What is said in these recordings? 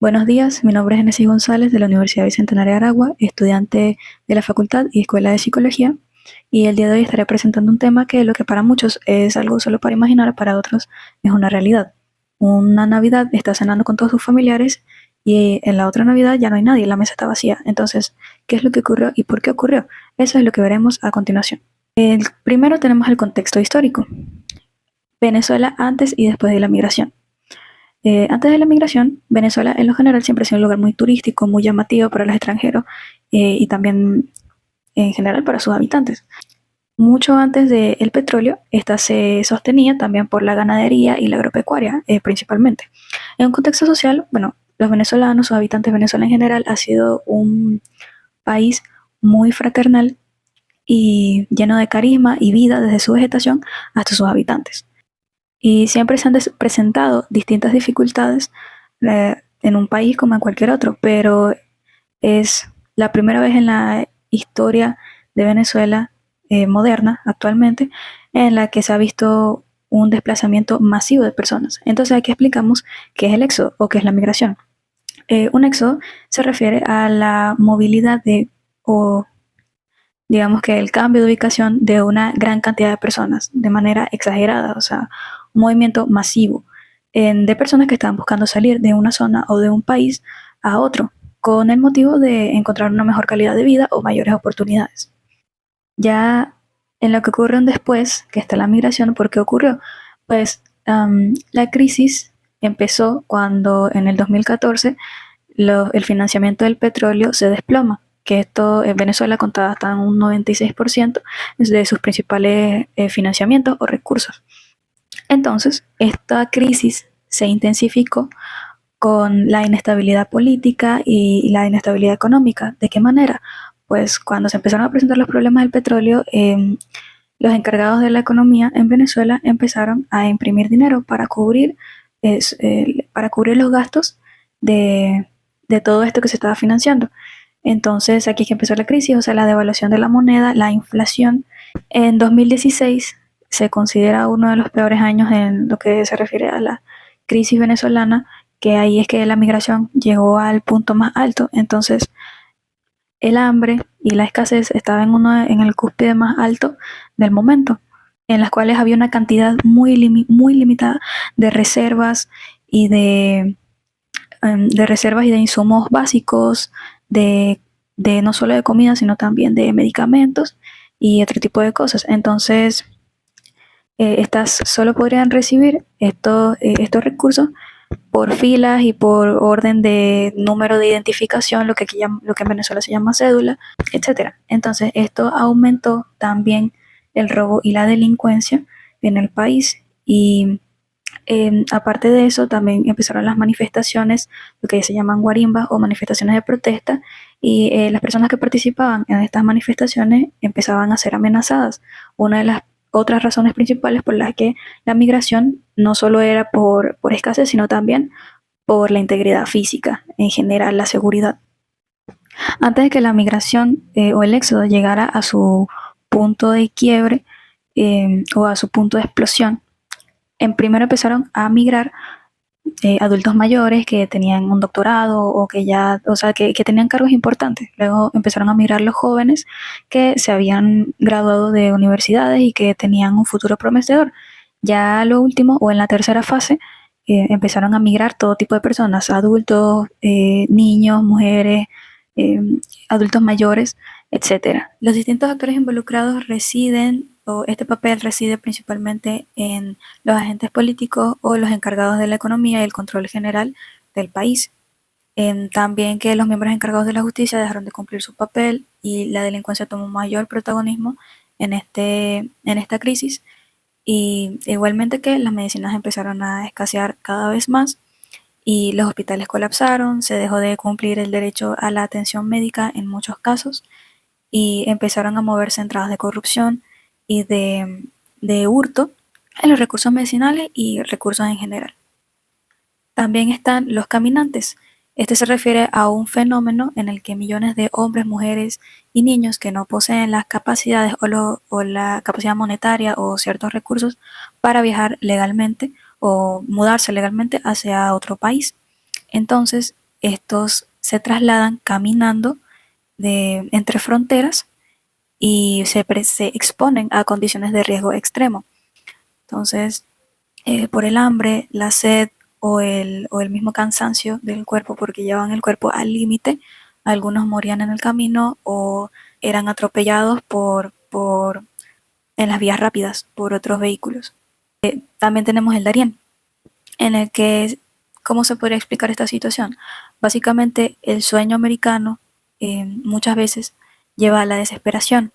Buenos días, mi nombre es Genesis González de la Universidad Bicentenaria de Aragua, estudiante de la Facultad y Escuela de Psicología, y el día de hoy estaré presentando un tema que lo que para muchos es algo solo para imaginar, para otros es una realidad. Una Navidad está cenando con todos sus familiares y en la otra Navidad ya no hay nadie, la mesa está vacía. Entonces, ¿qué es lo que ocurrió y por qué ocurrió? Eso es lo que veremos a continuación. Primero tenemos el contexto histórico. Venezuela antes y después de la migración. Antes de la migración, Venezuela en lo general siempre ha sido un lugar muy turístico, muy llamativo para los extranjeros y también en general para sus habitantes. Mucho antes del petróleo, esta se sostenía también por la ganadería y la agropecuaria, principalmente. En un contexto social, bueno, los venezolanos, sus habitantes de Venezuela en general, ha sido un país muy fraternal y lleno de carisma y vida desde su vegetación hasta sus habitantes. Y siempre se han presentado distintas dificultades en un país como en cualquier otro, pero es la primera vez en la historia de Venezuela moderna actualmente en la que se ha visto un desplazamiento masivo de personas. Entonces aquí explicamos qué es el éxodo o qué es la migración. Un éxodo se refiere a la movilidad o digamos que el cambio de ubicación de una gran cantidad de personas de manera exagerada, o sea, un movimiento masivo de personas que están buscando salir de una zona o de un país a otro, con el motivo de encontrar una mejor calidad de vida o mayores oportunidades. Ya en lo que ocurrió después, que está la migración, ¿por qué ocurrió? Pues la crisis empezó cuando en el 2014 el financiamiento del petróleo se desploma, que esto en Venezuela contaba hasta un 96% de sus principales financiamientos o recursos. Entonces, esta crisis se intensificó con la inestabilidad política y la inestabilidad económica. ¿De qué manera? Pues cuando se empezaron a presentar los problemas del petróleo, los encargados de la economía en Venezuela empezaron a imprimir dinero para cubrir los gastos de, de todo esto que se estaba financiando. Entonces aquí es que empezó la crisis, o sea, la devaluación de la moneda, la inflación. En 2016 se considera uno de los peores años en lo que se refiere a la crisis venezolana, que ahí es que la migración llegó al punto más alto. Entonces el hambre y la escasez estaban en el cúspide más alto del momento, en las cuales había una cantidad muy limitada de reservas y de reservas y de insumos básicos, de no solo de comida, sino también de medicamentos y otro tipo de cosas. Entonces, estas solo podrían recibir estos recursos por filas y por orden de número de identificación, lo que en Venezuela se llama cédula, etcétera. Entonces, esto aumentó también el robo y la delincuencia en el país y aparte de eso, también empezaron las manifestaciones, lo que se llaman guarimbas o manifestaciones de protesta, y las personas que participaban en estas manifestaciones empezaban a ser amenazadas. Una de las otras razones principales por las que la migración no solo era por escasez, sino también por la integridad física, en general la seguridad. Antes de que la migración o el éxodo llegara a su punto de quiebre o a su punto de explosión, en primero empezaron a migrar adultos mayores que tenían un doctorado o que ya, o sea, que tenían cargos importantes. Luego empezaron a migrar los jóvenes que se habían graduado de universidades y que tenían un futuro prometedor. Ya lo último, o en la tercera fase, empezaron a migrar todo tipo de personas, adultos, niños, mujeres, eh, adultos mayores, etcétera. Los distintos actores involucrados residen, o este papel reside principalmente en los agentes políticos o los encargados de la economía y el control general del país. También que los miembros encargados de la justicia dejaron de cumplir su papel y la delincuencia tomó mayor protagonismo en esta crisis, y igualmente que las medicinas empezaron a escasear cada vez más y los hospitales colapsaron, se dejó de cumplir el derecho a la atención médica en muchos casos y empezaron a moverse entradas de corrupción y de hurto en los recursos medicinales y recursos en general. También están los caminantes. Este se refiere a un fenómeno en el que millones de hombres, mujeres y niños que no poseen las capacidades o la capacidad monetaria o ciertos recursos para viajar legalmente o mudarse legalmente hacia otro país. Entonces, estos se trasladan caminando entre fronteras y se exponen a condiciones de riesgo extremo. Entonces, por el hambre, la sed o el mismo cansancio del cuerpo, porque llevaban el cuerpo al límite, algunos morían en el camino o eran atropellados en las vías rápidas por otros vehículos. También tenemos el Darién, en el que, ¿cómo se podría explicar esta situación? Básicamente, el sueño americano muchas veces lleva a la desesperación.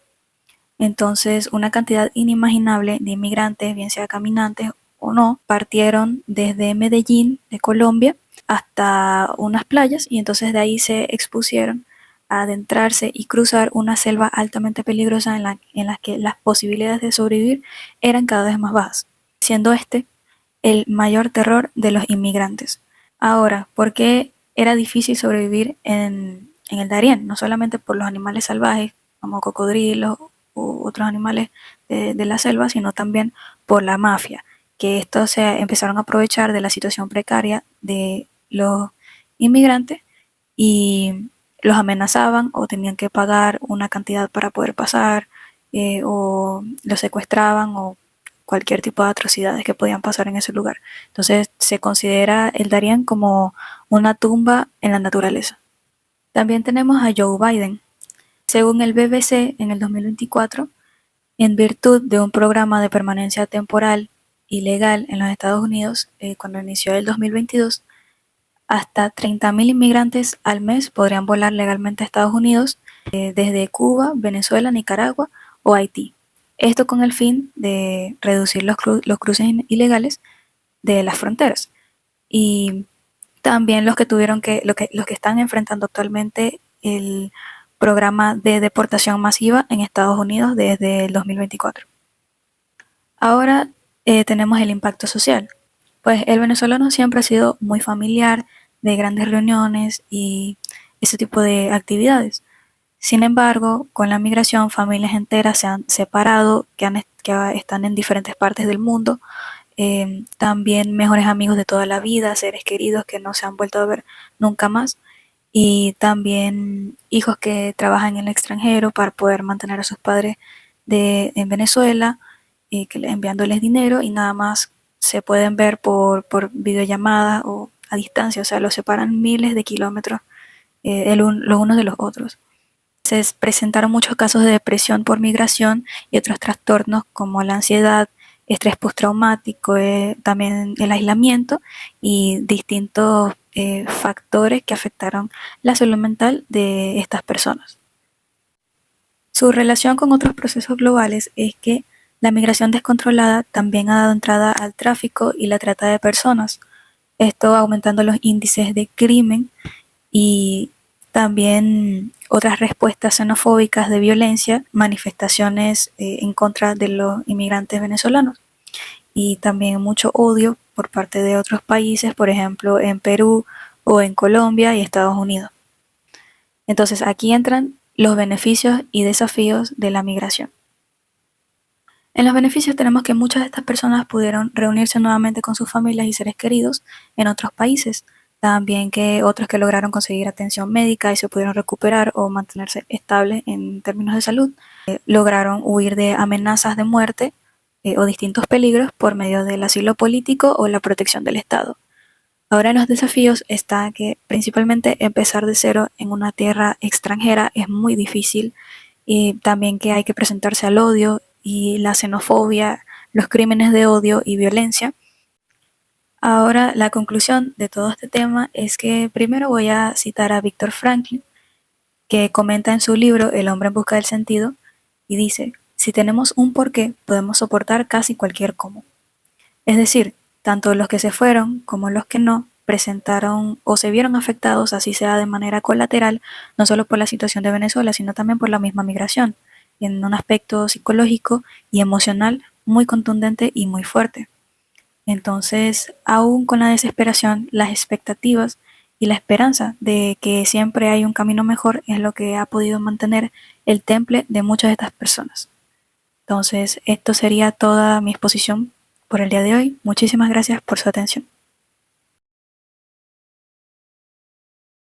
Entonces, una cantidad inimaginable de inmigrantes, bien sea caminantes o no, partieron desde Medellín, de Colombia, hasta unas playas y entonces de ahí se expusieron a adentrarse y cruzar una selva altamente peligrosa en la que las posibilidades de sobrevivir eran cada vez más bajas, siendo este el mayor terror de los inmigrantes. Ahora, ¿por qué era difícil sobrevivir en el Darién? No solamente por los animales salvajes, como cocodrilos u otros animales de la selva, sino también por la mafia, que estos se empezaron a aprovechar de la situación precaria de los inmigrantes y los amenazaban o tenían que pagar una cantidad para poder pasar, o los secuestraban o cualquier tipo de atrocidades que podían pasar en ese lugar. Entonces se considera el Darién como una tumba en la naturaleza. También tenemos a Joe Biden. Según el BBC, en el 2024, en virtud de un programa de permanencia temporal y legal en los Estados Unidos, cuando inició el 2022, hasta 30.000 inmigrantes al mes podrían volar legalmente a Estados Unidos desde Cuba, Venezuela, Nicaragua o Haití. Esto con el fin de reducir los cruces ilegales de las fronteras. Y también los que están enfrentando actualmente el programa de deportación masiva en Estados Unidos desde el 2024. Ahora tenemos el impacto social. Pues el venezolano siempre ha sido muy familiar, de grandes reuniones y ese tipo de actividades. Sin embargo, con la migración, familias enteras se han separado, que están en diferentes partes del mundo. También mejores amigos de toda la vida, seres queridos que no se han vuelto a ver nunca más. Y también hijos que trabajan en el extranjero para poder mantener a sus padres en Venezuela, enviándoles dinero y nada más se pueden ver por videollamada o a distancia, o sea, los separan miles de kilómetros los unos de los otros. Se presentaron muchos casos de depresión por migración y otros trastornos como la ansiedad, estrés postraumático, también el aislamiento y distintos factores que afectaron la salud mental de estas personas. Su relación con otros procesos globales es que la migración descontrolada también ha dado entrada al tráfico y la trata de personas, esto aumentando los índices de crimen y también otras respuestas xenofóbicas de violencia, manifestaciones en contra de los inmigrantes venezolanos y también mucho odio por parte de otros países, por ejemplo en Perú o en Colombia y Estados Unidos. Entonces aquí entran los beneficios y desafíos de la migración. En los beneficios tenemos que muchas de estas personas pudieron reunirse nuevamente con sus familias y seres queridos en otros países, también que otros que lograron conseguir atención médica y se pudieron recuperar o mantenerse estables en términos de salud, lograron huir de amenazas de muerte o distintos peligros por medio del asilo político o la protección del Estado. Ahora en los desafíos está que principalmente empezar de cero en una tierra extranjera es muy difícil y también que hay que presentarse al odio y la xenofobia, los crímenes de odio y violencia. Ahora la conclusión de todo este tema es que primero voy a citar a Viktor Frankl, que comenta en su libro El hombre en busca del sentido y dice, si tenemos un porqué podemos soportar casi cualquier cómo. Es decir, tanto los que se fueron como los que no presentaron o se vieron afectados, así sea de manera colateral, no solo por la situación de Venezuela, sino también por la misma migración, en un aspecto psicológico y emocional muy contundente y muy fuerte. Entonces, aún con la desesperación, las expectativas y la esperanza de que siempre hay un camino mejor es lo que ha podido mantener el temple de muchas de estas personas. Entonces, esto sería toda mi exposición por el día de hoy. Muchísimas gracias por su atención.